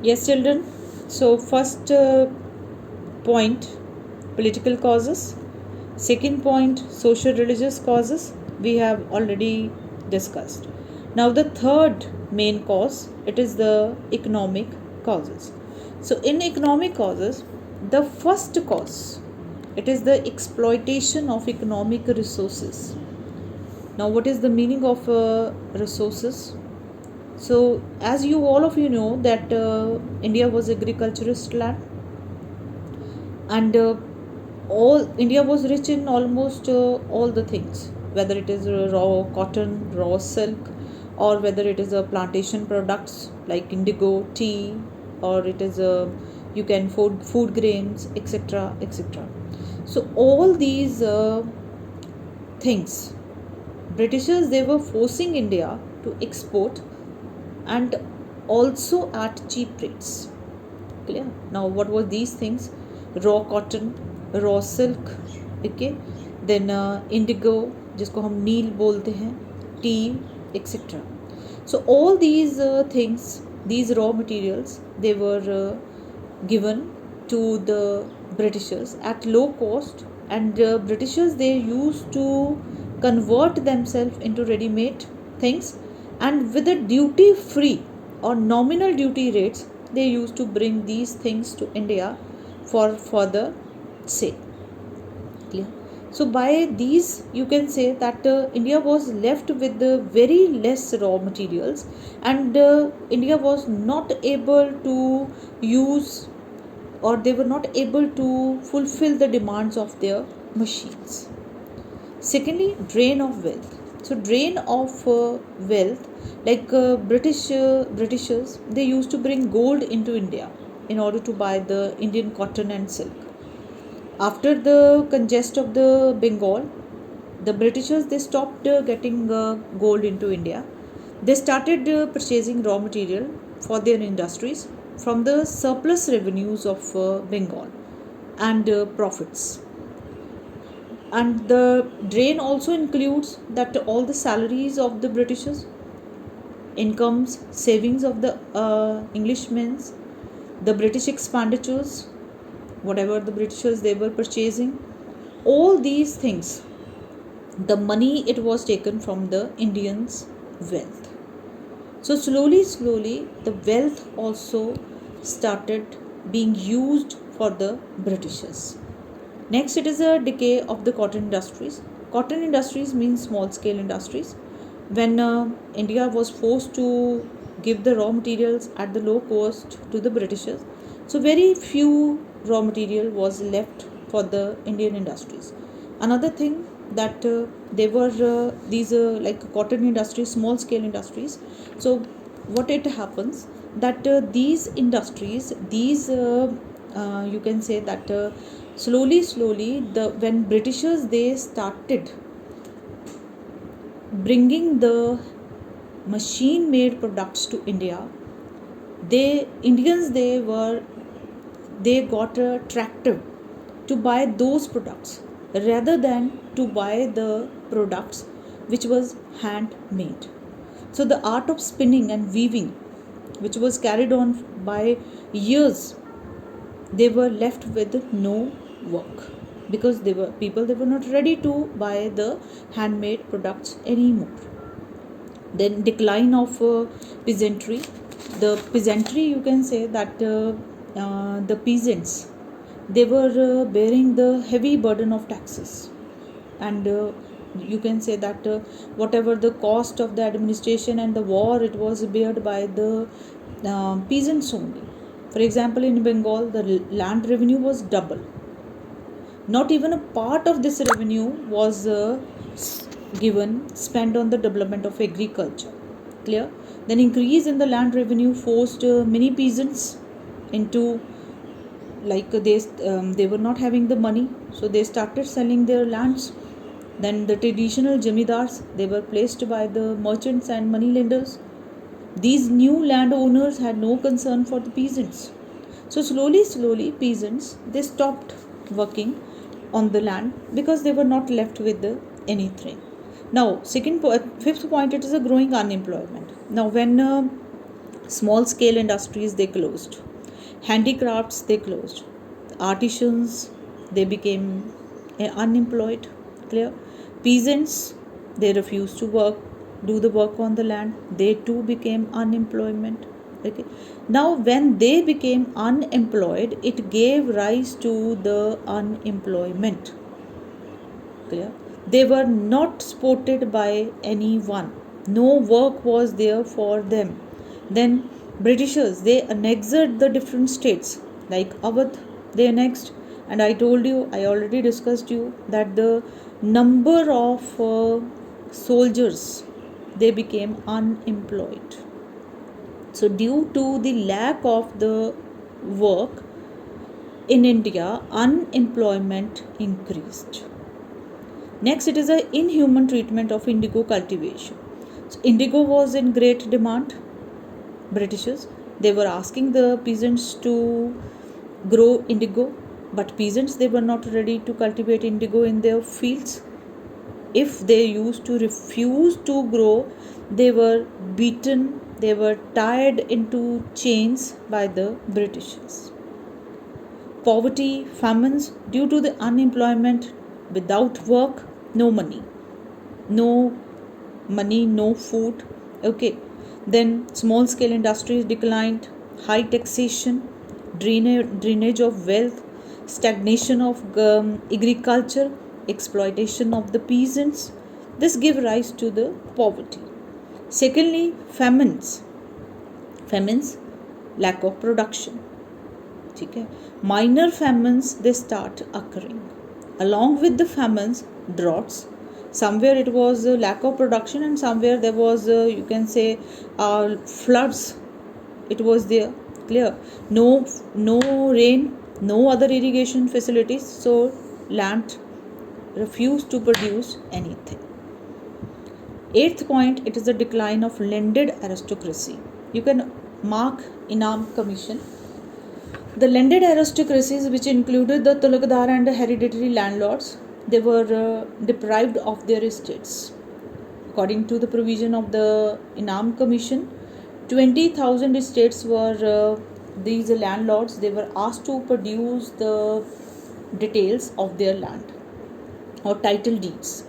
Yes, children. So, first point, political causes. Second point, social religious causes. We have already discussed. Now, the third main cause, it is the economic causes. So, in economic causes, the first cause, it is the exploitation of economic resources. Now, what is the meaning of resources? So, as you all of you know that India was agriculturist land, and all India was rich in almost all the things, whether it is raw cotton, raw silk, or whether it is a plantation products like indigo, tea, or it is a you can food grains, etc., etc. So all these things, Britishers they were forcing India to export, and also at cheap rates. Clear? Now, what were these things? Raw cotton, raw silk, okay, then indigo, जिसको हम नील बोलते हैं, tea, etc. So all these things, these raw materials, they were given to the Britishers at low cost, and Britishers they used to convert themselves into ready-made things, and with a duty free or nominal duty rates they used to bring these things to India for further sale. Clear? So by these you can say that India was left with very less raw materials, and India was not able to use, or they were not able to fulfill the demands of their machines. Secondly, drain of wealth. So drain of wealth, like Britishers they used to bring gold into India in order to buy the Indian cotton and silk. After the conquest of the Bengal, the Britishers they stopped getting gold into India. They started purchasing raw material for their industries from the surplus revenues of Bengal and profits. And the drain also includes that all the salaries of the Britishers, incomes, savings of the Englishmen, the British expenditures, whatever the Britishers they were purchasing, all these things, the money it was taken from the Indians' wealth. So slowly the wealth also started being used for the Britishers. Next, it is a decay of the cotton industries. Cotton industries means small scale industries. When India was forced to give the raw materials at the low cost to the Britishers, so very few raw material was left for the Indian industries. Another thing that they were these like cotton industries, small scale industries. So what it happens that these industries, these you can say that slowly the when Britishers they started bringing the machine made products to India, they Indians they got attracted to buy those products rather than to buy the products which was handmade. So the art of spinning and weaving, which was carried on by years, they were left with no work, because they were not ready to buy the handmade products anymore. Then decline of peasantry. The peasantry, you can say that the peasants they were bearing the heavy burden of taxes, and you can say that whatever the cost of the administration and the war, it was bared by the peasants only. For example, in Bengal the land revenue was double. Not even a part of this revenue was given spent on the development of agriculture. Clear? Then increase in the land revenue forced many peasants into, like they were not having the money, so they started selling their lands. Then the traditional jamidars, they were placed by the merchants and money lenders. These new landowners had no concern for the peasants. So slowly peasants they stopped working on the land because they were not left with anything. Now fifth point, it is a growing unemployment. Now when Small scale industries, they closed. Handicrafts, they closed. Artisans, they became unemployed. Clear? Peasants, they refused to work, do the work on the land. They too became unemployment. Okay. Now, when they became unemployed, it gave rise to the unemployment. Clear? They were not supported by anyone. No work was there for them. Then Britishers, they annexed the different states like Awadh, they annexed, and I told you, I already discussed you that the number of soldiers, they became unemployed. So due to the lack of the work in India, unemployment increased. Next, it is an inhuman treatment of indigo cultivation. So indigo was in great demand. Britishers, they were asking the peasants to grow indigo, but peasants, they were not ready to cultivate indigo in their fields. If they used to refuse to grow, they were beaten, they were tied into chains by the Britishers. Poverty, famines, due to the unemployment, without work, no money, no food. Okay. Then small scale industries declined, high taxation, drainage of wealth, stagnation of agriculture, exploitation of the peasants. This gave rise to the poverty. Secondly, famines, lack of production. Okay. Minor famines, they start occurring. Along with the famines, droughts. Somewhere it was a lack of production, and somewhere there was you can say floods. It was there. Clear? No rain, no other irrigation facilities, so land refused to produce anything. Eighth point, it is the decline of landed aristocracy. You can mark Inam Commission. The landed aristocracies, which included the Tulakdar and the hereditary landlords, they were deprived of their estates. According to the provision of the Inam Commission, 20,000 estates were these landlords, they were asked to produce the details of their land or title deeds.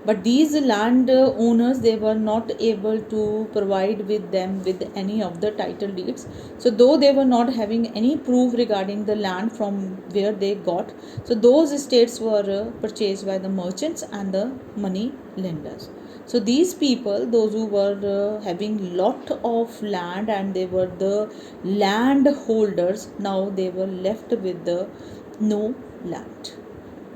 But these land owners, they were not able to provide with them with any of the title deeds. So though they were not having any proof regarding the land from where they got, so those estates were purchased by the merchants and the money lenders. So these people, those who were having lot of land and they were the land holders, now they were left with the no land.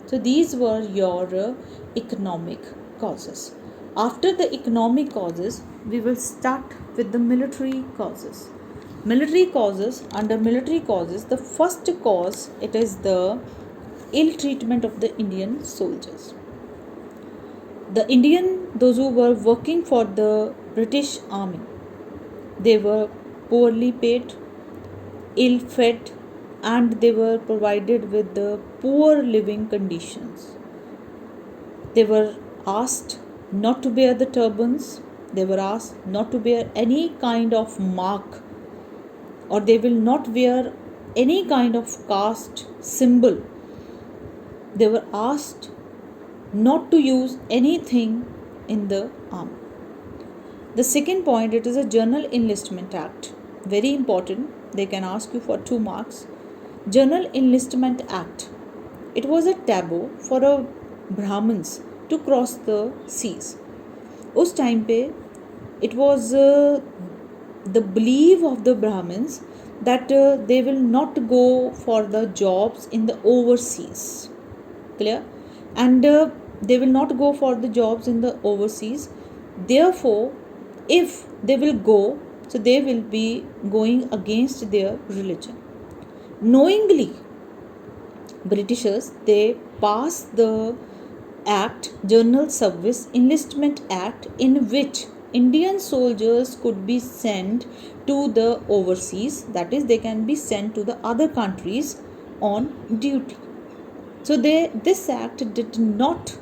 So these were your economic causes. After the economic causes, we will start with the military causes. Military causes, under military causes, the first cause, it is the ill treatment of the Indian soldiers. The Indian, those who were working for the British Army, they were poorly paid, ill fed, and they were provided with the poor living conditions. They were asked not to wear the turbans, they were asked not to wear any kind of mark, or they will not wear any kind of caste symbol. They were asked not to use anything in the army. The second point, it is a General Enlistment Act. Very important. They can ask you for 2 marks. General Enlistment Act. It was a taboo for a Brahmins to cross the seas. Us time pe, it was the belief of the Brahmins that they will not go for the jobs in the overseas. Clear? And they will not go for the jobs in the overseas. Therefore, if they will go, so they will be going against their religion. Knowingly, Britishers, they passed the Act, General Service Enlistment Act, in which Indian soldiers could be sent to the overseas, that is, they can be sent to the other countries on duty. So this act did not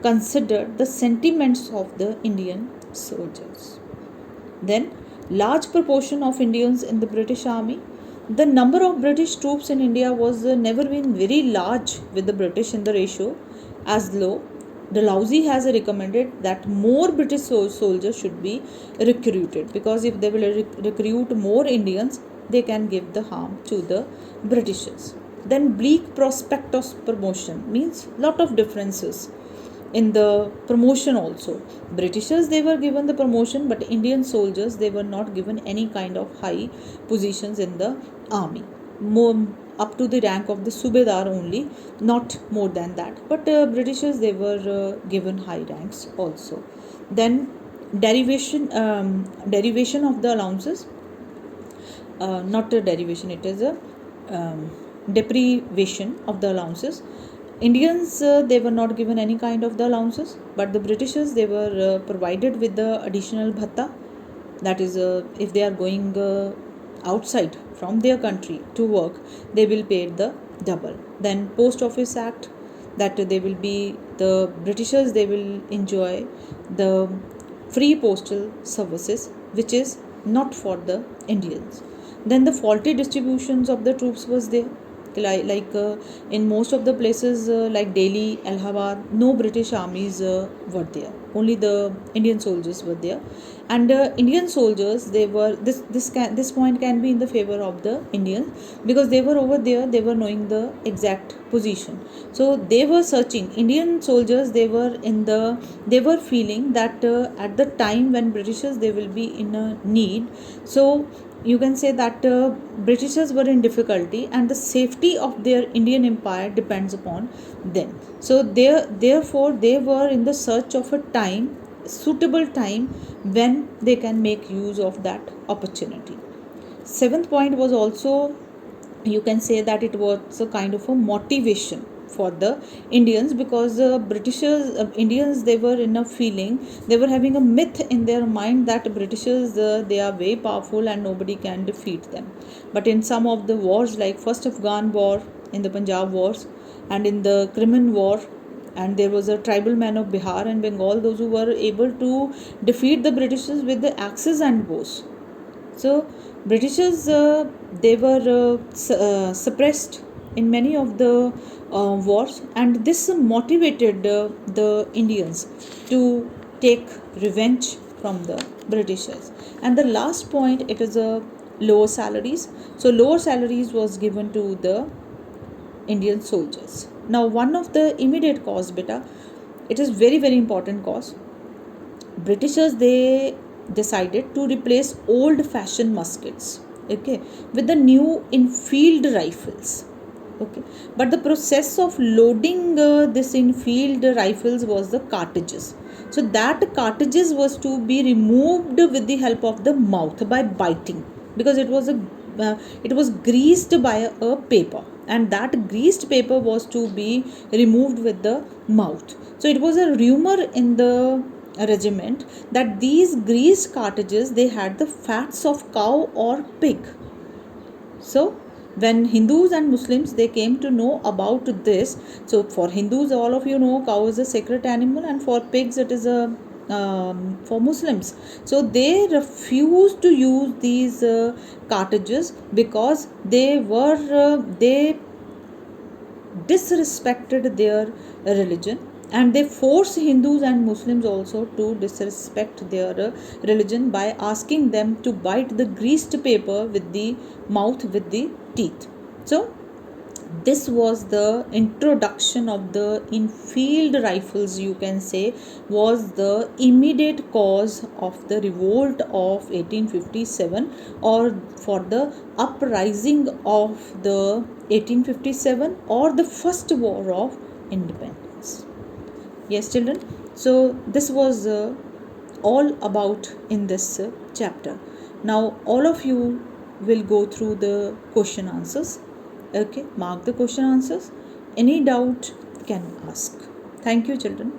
consider the sentiments of the Indian soldiers. Then large proportion of Indians in the British Army. The number of British troops in India was never been very large with the British in the ratio as low. Dalhousie has recommended that more British soldiers should be recruited, because if they will recruit more Indians, they can give the harm to the Britishers. Then bleak prospect of promotion means lot of differences in the promotion also. Britishers, they were given the promotion, but Indian soldiers, they were not given any kind of high positions in the army. More up to the rank of the Subedar only, not more than that. But Britishers, they were given high ranks also. Then derivation of the allowances, not a derivation, it is a deprivation of the allowances. Indians, they were not given any kind of the allowances, but the Britishers, they were provided with the additional bhatta. That is, if they are going outside from their country to work, they will pay the double. Then Post Office Act, that they will be, the Britishers, they will enjoy the free postal services, which is not for the Indians. Then the faulty distributions of the troops was there, like in most of the places like Delhi, Allahabad, no British armies were there, only the Indian soldiers were there. And Indian soldiers, they were, this point can be in the favor of the Indians, because they were over there, they were knowing the exact position, so they were searching. Indian soldiers, they were feeling that at the time when Britishers, they will be in a need, so you can say that Britishers were in difficulty, and the safety of their Indian empire depends upon them. So therefore they were in the search of a time, suitable time, when they can make use of that opportunity. Seventh point was also, you can say that it was a kind of a motivation for the Indians, because Indians, they were in a feeling, they were having a myth in their mind that Britishers, they are very powerful and nobody can defeat them. But in some of the wars, like first Afghan war, in the Punjab wars, and in the Crimean war, and there was a tribal man of Bihar and Bengal, those who were able to defeat the Britishers with the axes and bows. So Britishers, they were suppressed in many of the wars, and this motivated the Indians to take revenge from the Britishers. And the last point, it is lower salaries. So lower salaries was given to the Indian soldiers. Now one of the immediate cause, beta, it is very very important cause. Britishers, they decided to replace old fashioned muskets, okay, with the new infield rifles, okay. But the process of loading this infield rifles was the cartridges. So that cartridges was to be removed with the help of the mouth, by biting, because it was greased by a paper, and that greased paper was to be removed with the mouth. So it was a rumor in the regiment that these greased cartridges, they had the fats of cow or pig. So when Hindus and Muslims, they came to know about this, so for Hindus, all of you know, cow is a sacred animal, and for pigs it is a for Muslims. So they refused to use these cartridges, because they disrespected their religion, and they force Hindus and Muslims also to disrespect their religion by asking them to bite the greased paper with the mouth, with the teeth. So this was the introduction of the infield rifles, you can say, was the immediate cause of the revolt of 1857, or for the uprising of the 1857, or the first war of independence. Yes children, so this was all about in this chapter. Now all of you will go through the question answers, okay, mark the question answers. Any doubt can ask. Thank you children.